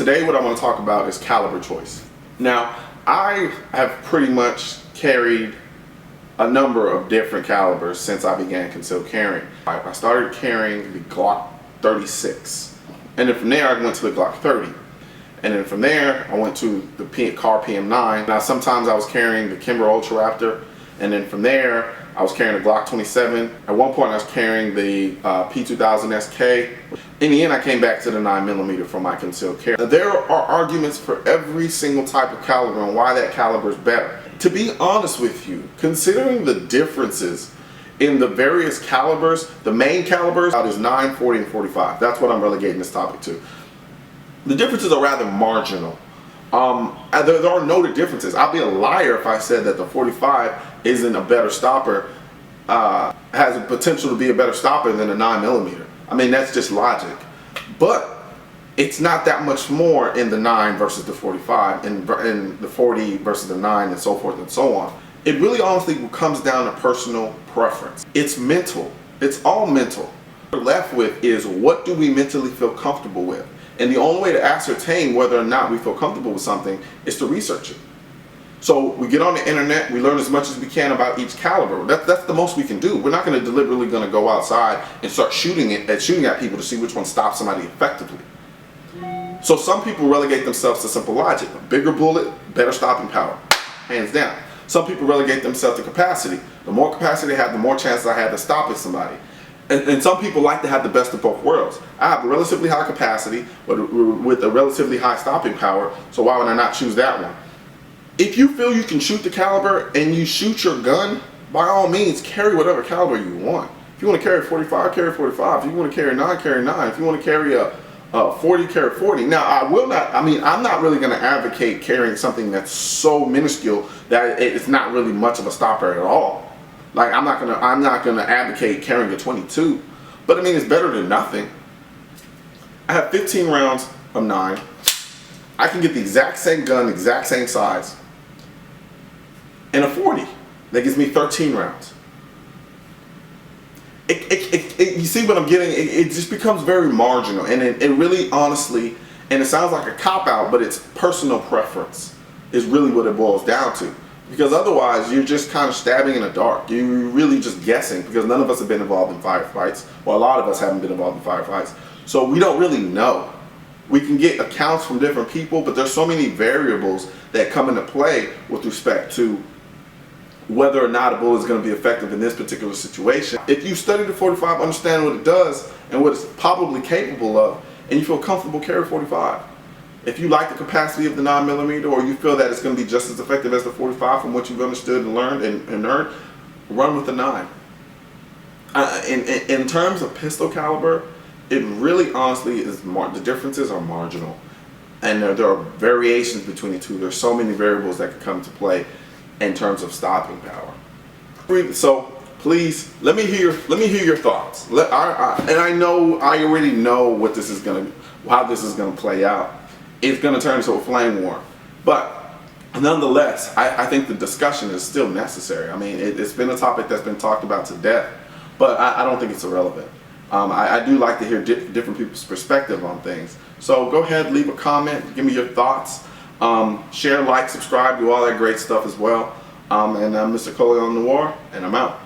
Today what I want to talk about is caliber choice. Now, I have pretty much carried a number of different calibers since I began concealed carrying. I started carrying the Glock 36, and then from there I went to the Glock 30. And then from there, I went to the Car PM9. Now, sometimes I was carrying the Kimber Ultra Raptor, and then from there, I was carrying the Glock 27. At one point, I was carrying the P2000 SK. In the end, I came back to the 9mm for my concealed carry. Now, there are arguments for every single type of caliber and why that caliber is better. To be honest with you, considering the differences in the various calibers, the main calibers is 9, 40, and 45. That's what I'm relegating this topic to. The differences are rather marginal. There are noted differences. I'd be a liar if I said that the 45 isn't a better stopper, has a potential to be a better stopper than a 9mm. I mean, that's just logic. But it's not that much more in the 9 versus the 45, and the 40 versus the 9, and so forth and so on. It really honestly comes down to personal preference. It's mental. It's all mental. What we're left with is, what do we mentally feel comfortable with? And the only way to ascertain whether or not we feel comfortable with something is to research it. So we get on the internet, we learn as much as we can about each caliber. That's the most we can do. We're not going to deliberately go outside and start shooting at people to see which one stops somebody effectively. So some people relegate themselves to simple logic. A bigger bullet, better stopping power, hands down. Some people relegate themselves to capacity. The more capacity I have, the more chances I have to stopping somebody. And some people like to have the best of both worlds. I have a relatively high capacity, but with a relatively high stopping power, so why would I not choose that one? If you feel you can shoot the caliber and you shoot your gun, by all means, carry whatever caliber you want. If you want to carry 45, carry 45. If you want to carry 9, carry 9. If you want to carry a 40, carry 40. Now, I'm not really going to advocate carrying something that's so minuscule that it's not really much of a stopper at all. Like, I'm not gonna advocate carrying a 22, but I mean, it's better than nothing. I have 15 rounds of 9. I can get the exact same gun, exact same size, and a 40 that gives me 13 rounds. You see what I'm getting? It just becomes very marginal, and it really, honestly, and it sounds like a cop-out, but it's personal preference is really what it boils down to. Because otherwise, you're just kind of stabbing in the dark. You're really just guessing, because none of us have been involved in firefights. Well, a lot of us haven't been involved in firefights. So we don't really know. We can get accounts from different people, but there's so many variables that come into play with respect to whether or not a bullet is going to be effective in this particular situation. If you study the 45, understand what it does and what it's probably capable of, and you feel comfortable, carry 45. If you like the capacity of the 9mm, or you feel that it's going to be just as effective as the 45 from what you've understood and learned and learned, run with the 9. In terms of pistol caliber, it really honestly is, the differences are marginal. And there are variations between the two. There's so many variables that could come into play in terms of stopping power. So please, let me hear your thoughts. And I already know what this is how this is going to play out. It's going to turn into a flame war. But nonetheless, I think the discussion is still necessary. I mean, it's been a topic that's been talked about to death, but I don't think it's irrelevant. I do like to hear different people's perspective on things. So go ahead, leave a comment, give me your thoughts. Share, like, subscribe, do all that great stuff as well. And I'm Mr. Coleon Noir, and I'm out.